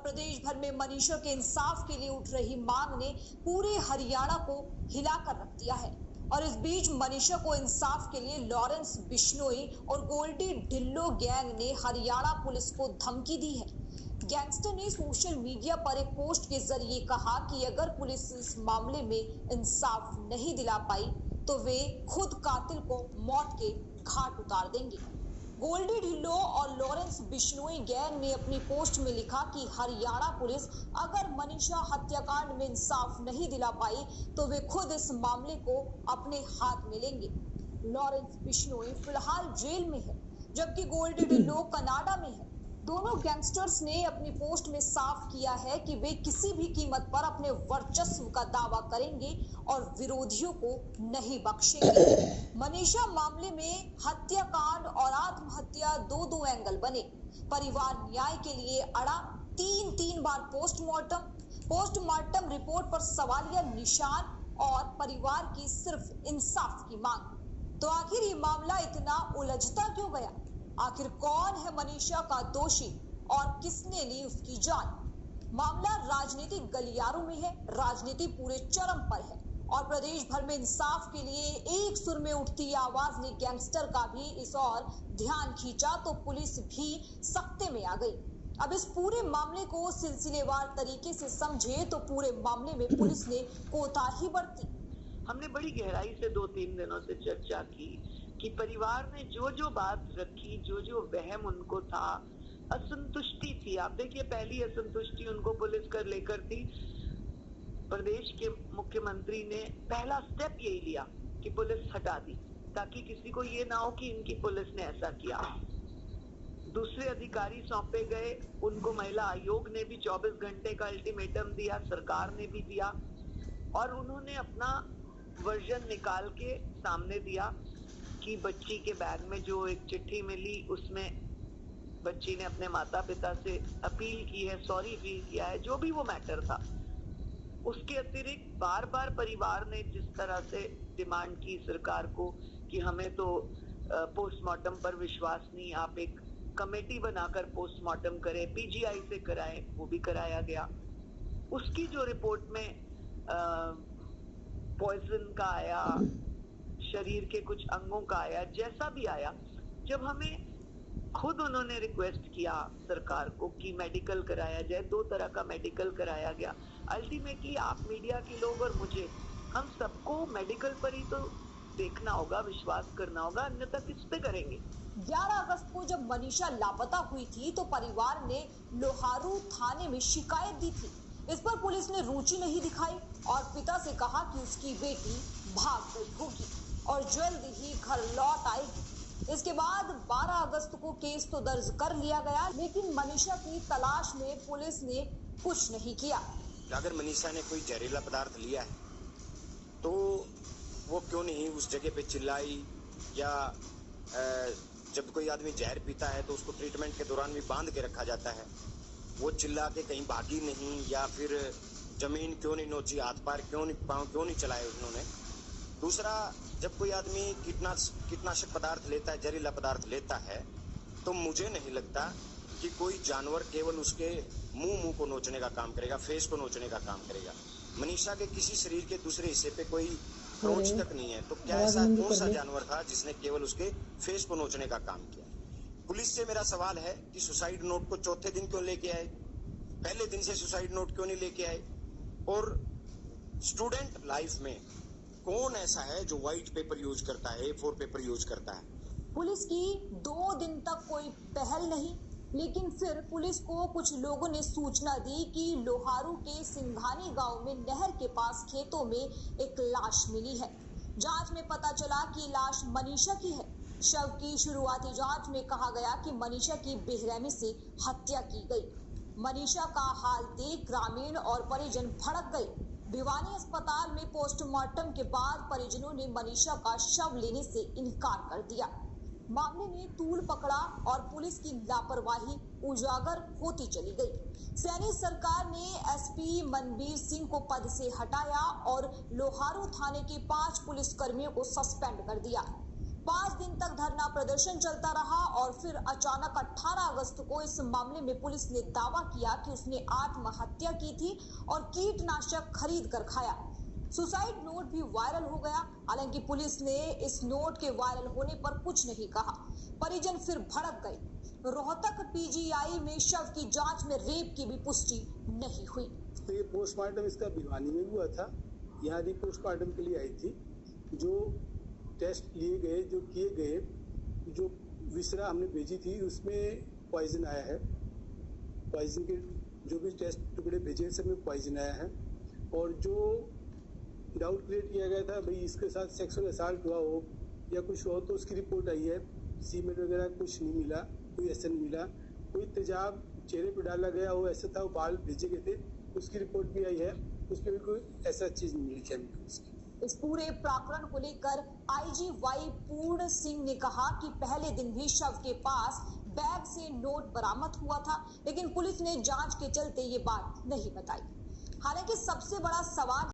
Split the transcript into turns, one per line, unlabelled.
प्रदेश भर में मनीषा के इंसाफ के लिए उठ रही मांग ने पूरे हरियाणा को हिलाकर रख दिया है। और इस बीच मनीषा को इंसाफ के लिए लॉरेंस बिश्नोई और गोल्डी ढिल्लो गैंग ने हरियाणा पुलिस को धमकी दी है। गैंगस्टर ने सोशल मीडिया पर एक पोस्ट के जरिए कहा कि अगर पुलिस इस मामले में इंसाफ नहीं दिला पाई तो वे खुद कातिल को मौत के घाट उतार देंगे। गोल्डी ढिल्लो और लॉरेंस बिश्नोई गैंग ने अपनी पोस्ट में लिखा कि हरियाणा पुलिस अगर मनीषा हत्याकांड में इंसाफ नहीं दिला पाई तो वे खुद इस मामले को अपने हाथ में लेंगे। लॉरेंस बिश्नोई फिलहाल जेल में है जबकि गोल्डी ढिल्लो कनाडा में है। दोनों गैंगस्टर्स ने अपनी पोस्ट में साफ किया है कि वे किसी भी कीमत पर अपने वर्चस्व का दावा करेंगे और विरोधियों को नहीं बख्शेंगे। मनीषा मामले में हत्याकांड और आत्महत्या दो एंगल बने। परिवार न्याय के लिए अड़ा, तीन बार पोस्टमार्टम रिपोर्ट पर सवालिया निशान और परिवार की सिर्फ इंसाफ की मांग। तो आखिर ये मामला इतना उलझता क्यों गया? आखिर कौन है मनीषा का दोषी और किसने ली उसकी जान? मामला राजनीतिक गलियारों में है, राजनीति पूरे चरम पर है और प्रदेश भर में इंसाफ के लिए एक सुर में उठती आवाज ने गैंगस्टर का भी इस ओर ध्यान खींचा तो पुलिस भी सख्ते में आ गई। अब इस पूरे मामले को सिलसिलेवार तरीके से समझे तो पूरे मामले में पुलिस ने कोताही बरती।
हमने बड़ी गहराई से 2-3 दिनों से चर्चा की कि परिवार ने जो बात रखी, जो वहम उनको था, असंतुष्टि थी। आप देखिए, पहली असंतुष्टि उनको पुलिस कर लेकर थी। प्रदेश के मुख्यमंत्री ने पहला स्टेप यही लिया कि पुलिस हटा दी ताकि किसी को ये ना हो कि इनकी पुलिस ने ऐसा किया। दूसरे अधिकारी सौंपे गए, उनको महिला आयोग ने भी 24 घंटे का अल्टीमेटम दिया, सरकार ने भी दिया और उन्होंने अपना वर्जन निकाल के सामने दिया कि बच्ची के बैग में जो एक चिट्ठी मिली उसमें बच्ची ने अपने माता पिता से अपील की है, सॉरी फील किया है, जो भी वो मैटर था। उसके अतिरिक्त बार बार परिवार ने जिस तरह से डिमांड की सरकार को कि हमें तो पोस्टमार्टम पर विश्वास नहीं, आप एक कमेटी बनाकर पोस्टमार्टम करें, पीजीआई से कराएं, वो भी कराया गया। उसकी जो रिपोर्ट में पॉइजन का आया, शरीर के कुछ अंगों का आया, जैसा भी आया, जब हमें खुद उन्होंने रिक्वेस्ट किया सरकार को कि मेडिकल कराया जाए, 2 तरह का मेडिकल कराया गया। अल्टीमेटली आप मीडिया के लोग और मुझे, हम सबको मेडिकल पर ही तो देखना होगा, विश्वास करना होगा, अन्यथा किस पे करेंगे।
11 अगस्त को जब मनीषा लापता हुई थी तो परिवार ने लोहारू थाने में शिकायत दी थी। इस पर पुलिस ने रुचि नहीं दिखाई और पिता से कहा कि उसकी बेटी भाग गई होगी और जल्द ही घर लौट आएगी। इसके बाद 12 अगस्त को केस तो दर्ज कर लिया गया, लेकिन मनीषा की तलाश में पुलिस ने कुछ नहीं किया।
अगर मनीषा ने कोई जहरीला पदार्थ लिया है तो वो क्यों नहीं उस जगह पे चिल्लाई, या जब कोई आदमी जहर पीता है तो उसको ट्रीटमेंट के दौरान भी बांध के रखा जाता है, वो चिल्ला के कहीं भागी नहीं, या फिर जमीन क्यों नहीं नोची, हाथ पार पाँव क्यों नहीं चलाए उन्होंने। दूसरा, जब कोई आदमी कीटनाशक पदार्थ लेता है, जहरीला पदार्थ लेता है, तो मुझे नहीं लगता कि कोई जानवर केवल उसके मुंह को नोचने का काम करेगा, फेस को नोचने का काम करेगा। मनीषा के किसी शरीर के दूसरे हिस्से पे कोई नोच तक नहीं है, तो क्या ऐसा कौन सा जानवर था जिसने केवल उसके फेस को नोचने का काम किया? पुलिस से मेरा सवाल है कि सुसाइड नोट को चौथे दिन क्यों लेके आए, पहले दिन से सुसाइड नोट क्यों नहीं लेके आए? और स्टूडेंट लाइफ में कौन ऐसा है जो व्हाइट पेपर यूज करता है, A4 पेपर यूज करता है?
पुलिस की 2 दिन तक कोई पहल नहीं, लेकिन फिर पुलिस को कुछ लोगों ने सूचना दी कि लोहारू के सिंघानी गांव में नहर के पास खेतों में एक लाश मिली है। जांच में पता चला कि लाश मनीषा की है। शव की शुरुआती जांच में कहा गया कि मनीषा की बेरहमी से हत्या की गई। मनीषा का हाल देख ग्रामीण और परिजन भड़क गए। भिवानी अस्पताल में पोस्टमार्टम के बाद परिजनों ने मनीषा का शव लेने से इनकार कर दिया। मामले ने तूल पकड़ा और पुलिस की लापरवाही उजागर होती चली गई। सैनी सरकार ने एसपी मनबीर सिंह को पद से हटाया और लोहारू थाने के 5 पुलिसकर्मियों को सस्पेंड कर दिया। 5 दिन तक धरना प्रदर्शन चलता रहा और फिर अचानक 18 अगस्त को इस मामले में पुलिस ने दावा किया कि उसने आत्महत्या की थी और कीटनाशक खरीद कर खाया। सुसाइड नोट भी वायरल हो गया। हालांकि पुलिस ने इस नोट के वायरल होने पर कुछ नहीं कहा। परिजन फिर भड़क गए। रोहतक पीजीआई में शव की जांच में रेप की भी पुष्टि नहीं हुई।
तो ये पोस्टमार्टम इसका भिवानी में हुआ था। यहाँ भी पोस्टमार्टम के लिए आई थी। जो टेस्ट लिए गए, जो किए गए, जो विसरा हमने भेजी थी उसमें पॉइजन आया है। पॉइजन के जो भी टेस्ट टुकड़े भेजे सब में पॉइजन आया है। और जो डाउट क्रिएट किया गया था भाई इसके साथ सेक्सुअल असॉल्ट हुआ हो या कुछ हो, तो उसकी रिपोर्ट आई है। सीमेंट वगैरह कुछ नहीं मिला, कोई ऐसा नहीं मिला। कोई तेजाब चेहरे पर डाला गया हो ऐसा था, बाल भेजे गए थे, उसकी रिपोर्ट भी आई है। उसमें भी कोई ऐसा चीज नहीं मिली केमिकल्स की।
इस पूरे प्रकरण को लेकर आईजी वाई पूर्ण सिंह ने कहा कि पहले दिन भी शव के पास बैग से नोट बरामद हुआ था, लेकिन पुलिस ने जांच के चलते ये बात नहीं बताई। हालांकि सबसे बड़ा सवाल